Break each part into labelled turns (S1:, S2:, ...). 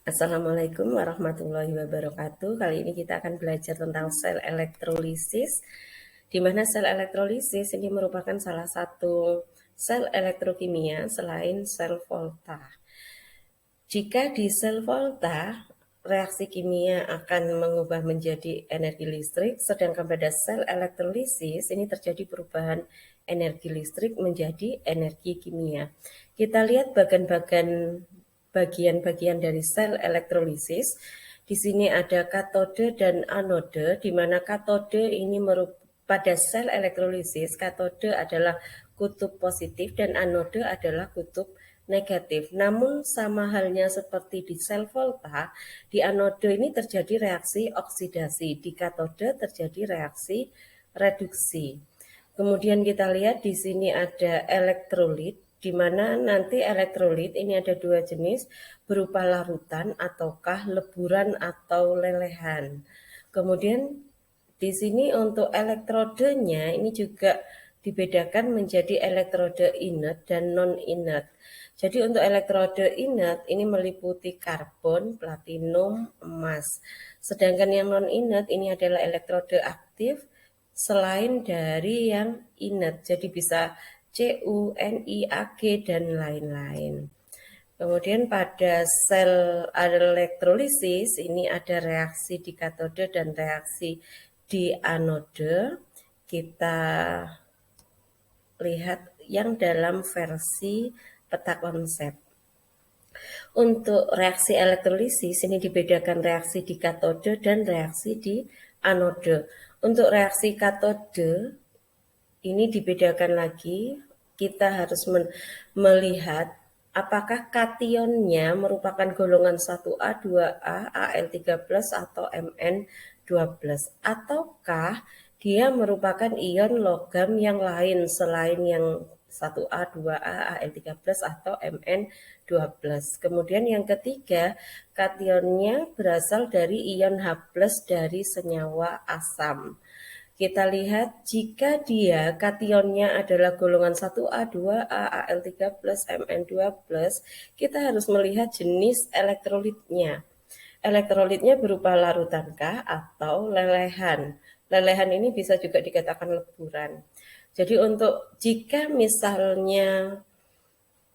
S1: Assalamualaikum warahmatullahi wabarakatuh. Kali ini kita akan belajar tentang sel elektrolisis, di mana sel elektrolisis ini merupakan salah satu sel elektrokimia selain sel Volta. Jika di sel Volta, reaksi kimia akan mengubah menjadi energi listrik, sedangkan pada sel elektrolisis ini terjadi perubahan energi listrik menjadi energi kimia. Kita lihat bagian-bagian dari sel elektrolisis. Di sini ada katode dan anode, di mana katode ini pada sel elektrolisis, katode adalah kutub positif dan anode adalah kutub negatif. Namun sama halnya seperti di sel Volta, di anode ini terjadi reaksi oksidasi, di katode terjadi reaksi reduksi. Kemudian kita lihat di sini ada elektrolit, di mana nanti elektrolit ini ada dua jenis, berupa larutan ataukah leburan atau lelehan. Kemudian di sini untuk elektrodenya ini juga dibedakan menjadi elektrode inert dan non-inert. Jadi untuk elektrode inert ini meliputi karbon, platinum, emas. Sedangkan yang non-inert ini adalah elektrode aktif selain dari yang inert. Jadi bisa Cu, Ni, Ag, dan lain-lain. Kemudian pada sel elektrolisis ini ada reaksi di katode dan reaksi di anode. Kita lihat yang dalam versi peta konsep. Untuk reaksi elektrolisis ini dibedakan reaksi di katode dan reaksi di anode. Untuk reaksi katode ini dibedakan lagi, kita harus melihat apakah kationnya merupakan golongan 1A, 2A, Al3+, atau Mn2+, ataukah dia merupakan ion logam yang lain selain yang 1A, 2A, Al3+, atau Mn2+. Kemudian yang ketiga, kationnya berasal dari ion H+ dari senyawa asam. Kita lihat jika dia kationnya adalah golongan 1A, 2A, Al3+, Mn2+, kita harus melihat jenis elektrolitnya. Elektrolitnya berupa larutankah atau lelehan? Lelehan ini bisa juga dikatakan leburan. Jadi jika misalnya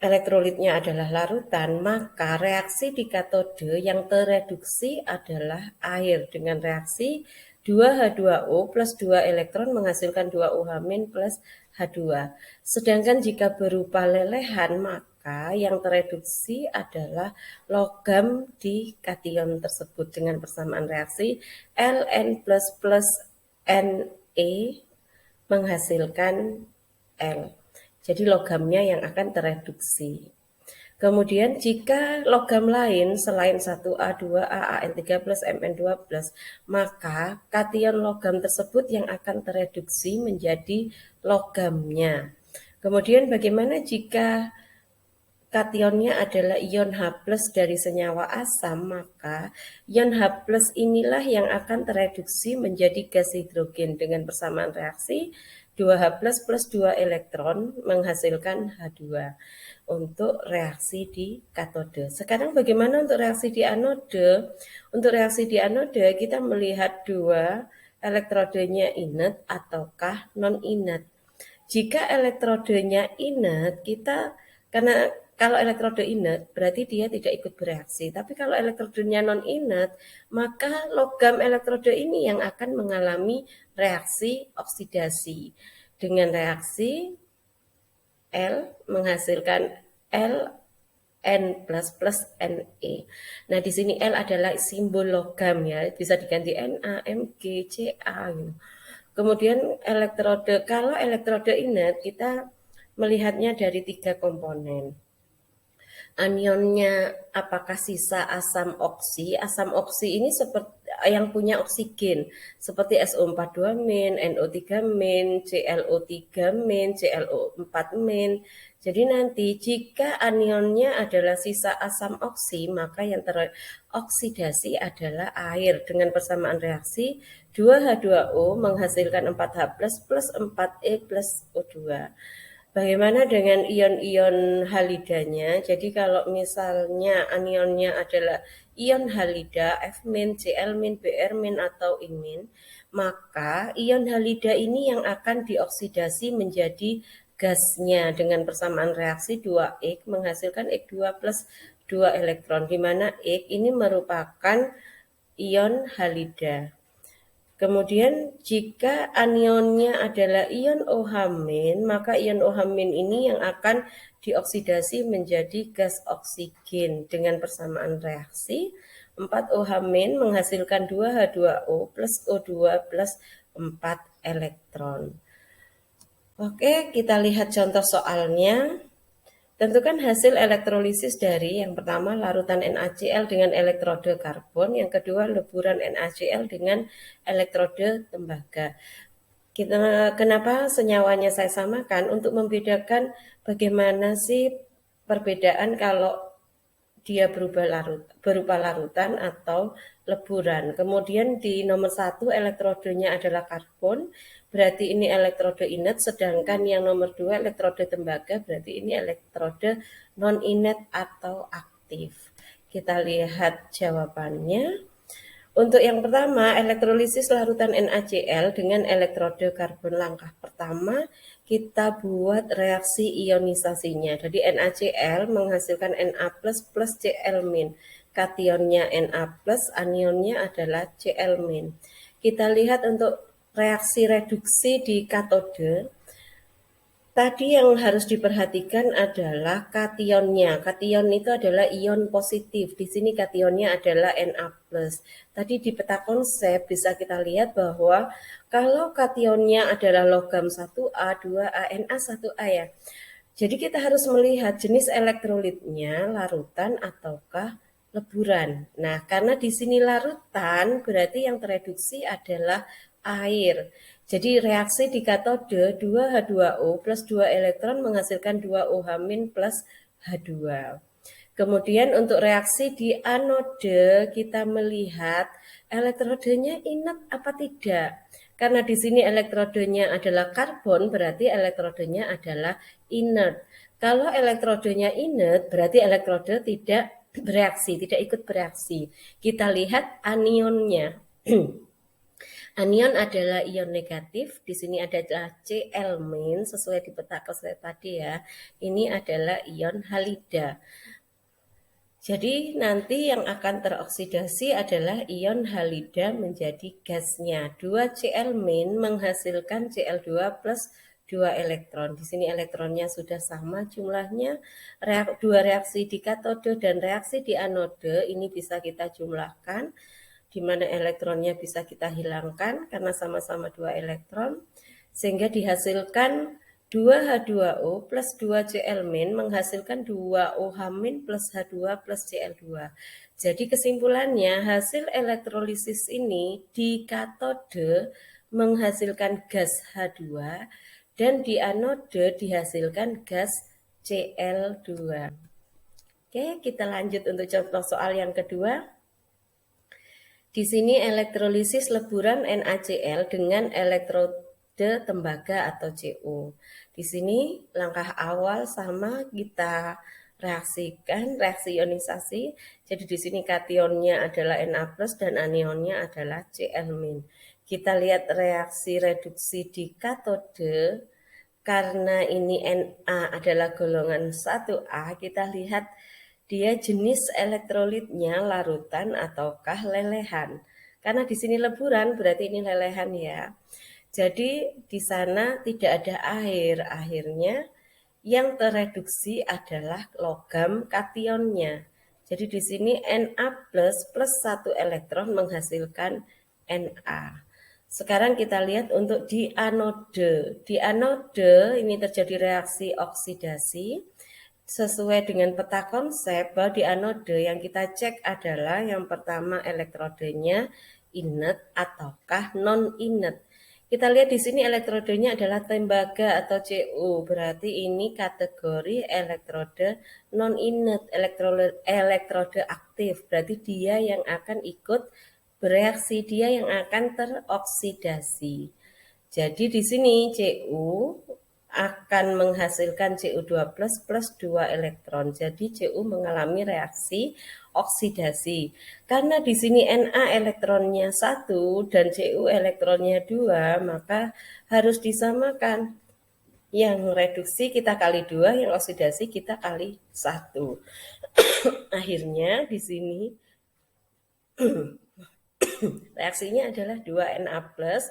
S1: elektrolitnya adalah larutan, maka reaksi di katode yang tereduksi adalah air dengan reaksi 2H2O plus 2 elektron menghasilkan 2OH- plus H2. Sedangkan jika berupa lelehan, maka yang tereduksi adalah logam di kation tersebut dengan persamaan reaksi Ln plus Ne menghasilkan L. Jadi logamnya yang akan tereduksi. Kemudian jika logam lain selain 1A, 2A, Al3+, Mn2+, maka kation logam tersebut yang akan tereduksi menjadi logamnya. Kemudian bagaimana jika kationnya adalah ion H+ dari senyawa asam, maka ion H+ inilah yang akan tereduksi menjadi gas hidrogen dengan persamaan reaksi 2H+ plus 2 elektron menghasilkan H2 untuk reaksi di katode. Sekarang bagaimana untuk reaksi di anode? Untuk reaksi di anode kita melihat dua, elektrodenya inert ataukah non-inert. Jika elektrodenya inert, karena kalau elektrode inert berarti dia tidak ikut bereaksi. Tapi kalau elektrodenya non-inert, maka logam elektrode ini yang akan mengalami reaksi oksidasi. Dengan reaksi L menghasilkan Ln plus Ne. Nah, di sini L adalah simbol logam ya, bisa diganti Na, Mg, Ca gitu. Kemudian kalau elektrode inert kita melihatnya dari 3 komponen. Anionnya apakah sisa asam oksi? Asam oksi ini seperti yang punya oksigen seperti SO42-, NO3-, ClO3-, ClO4-. Jadi nanti jika anionnya adalah sisa asam oksi, maka yang teroksidasi adalah air dengan persamaan reaksi 2H2O menghasilkan 4H+ plus 4E plus O2. Bagaimana dengan ion-ion halidanya? Jadi kalau misalnya anionnya adalah ion halida, F-, Cl-, Br-, atau In-, maka ion halida ini yang akan dioksidasi menjadi gasnya dengan persamaan reaksi 2X menghasilkan X2 plus 2 elektron, di mana X ini merupakan ion halida. Kemudian jika anionnya adalah ion OH-, maka ion OH- ini yang akan dioksidasi menjadi gas oksigen dengan persamaan reaksi 4OH- menghasilkan 2H2O plus O2 plus 4 elektron. Oke, kita lihat contoh soalnya. Tentukan hasil elektrolisis dari yang pertama larutan NaCl dengan elektrode karbon, yang kedua leburan NaCl dengan elektrode tembaga. Kenapa senyawanya saya samakan? Untuk membedakan bagaimana sih perbedaan kalau dia berupa larutan atau leburan. Kemudian di nomor 1 elektrodenya adalah karbon, berarti ini elektrode inert, sedangkan yang nomor 2 elektrode tembaga, berarti ini elektrode non-inert atau aktif. Kita lihat jawabannya. Untuk yang pertama, elektrolisis larutan NaCl dengan elektrode karbon. Langkah pertama, kita buat reaksi ionisasinya. Jadi NaCl menghasilkan Na plus Cl-. Kationnya Na plus, anionnya adalah Cl-. Kita lihat untuk reaksi reduksi di katode. Tadi yang harus diperhatikan adalah kationnya. Kation itu adalah ion positif. Di sini kationnya adalah Na+. Tadi di peta konsep bisa kita lihat bahwa kalau kationnya adalah logam 1A, 2A, Na 1A ya. Jadi kita harus melihat jenis elektrolitnya, larutan ataukah leburan. Nah, karena di sini larutan berarti yang tereduksi adalah air. Jadi reaksi di katode 2H2O plus 2 elektron menghasilkan 2OH- plus H2. Kemudian untuk reaksi di anode kita melihat elektrodenya inert apa tidak. Karena di sini elektrodenya adalah karbon, berarti elektrodenya adalah inert. Kalau elektrodenya inert, berarti elektrode tidak bereaksi, tidak ikut bereaksi. Kita lihat anionnya. Anion adalah ion negatif, di sini adalah Cl- sesuai di peta konsep tadi ya. Ini adalah ion halida. Jadi nanti yang akan teroksidasi adalah ion halida menjadi gasnya. 2 Cl- menghasilkan Cl2 plus 2 elektron. Di sini elektronnya sudah sama jumlahnya. Dua reaksi di katode dan reaksi di anode ini bisa kita jumlahkan, di mana elektronnya bisa kita hilangkan karena sama-sama 2 elektron, sehingga dihasilkan 2H2O plus 2 Cl- menghasilkan 2OH- plus H2 plus Cl2. Jadi kesimpulannya hasil elektrolisis ini di katode menghasilkan gas H2 dan di anode dihasilkan gas Cl2. Oke, kita lanjut untuk contoh soal yang kedua. Di sini elektrolisis leburan NaCl dengan elektrode tembaga atau CO. Di sini langkah awal sama kita reaksikan, reaksi ionisasi. Jadi di sini kationnya adalah Na+ dan anionnya adalah Cl-. Kita lihat reaksi reduksi di katode. Karena ini Na adalah golongan 1A, kita lihat dia jenis elektrolitnya larutan ataukah lelehan. Karena di sini leburan berarti ini lelehan ya. Jadi di sana tidak ada air. Akhirnya yang tereduksi adalah logam kationnya. Jadi di sini Na plus 1 elektron menghasilkan Na. Sekarang kita lihat untuk di anode. Di anode ini terjadi reaksi oksidasi. Sesuai dengan peta konsep, bahwa di anode yang kita cek adalah yang pertama elektrodenya inert ataukah non-inert. Kita lihat di sini elektrodenya adalah tembaga atau Cu, berarti ini kategori elektrode non-inert, elektrode aktif, berarti dia yang akan ikut bereaksi, dia yang akan teroksidasi. Jadi di sini Cu akan menghasilkan Cu2+ plus 2 elektron. Jadi Cu mengalami reaksi oksidasi. Karena di sini Na elektronnya 1 dan Cu elektronnya 2, maka harus disamakan. Yang reduksi kita kali 2, yang oksidasi kita kali 1. Akhirnya di sini reaksinya adalah 2Na plus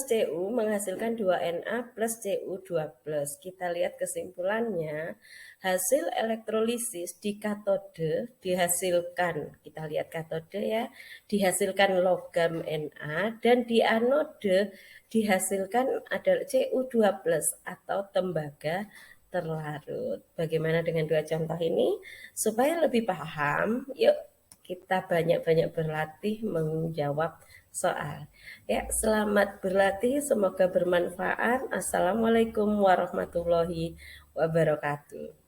S1: Cu menghasilkan 2Na plus Cu2+. Kita lihat kesimpulannya, hasil elektrolisis di katode dihasilkan, kita lihat katode ya, dihasilkan logam Na, dan di anode dihasilkan adalah Cu2+ atau tembaga terlarut. Bagaimana dengan dua contoh ini? Supaya lebih paham, yuk kita banyak-banyak berlatih menjawab soal. Ya, selamat berlatih, semoga bermanfaat. Assalamualaikum warahmatullahi wabarakatuh.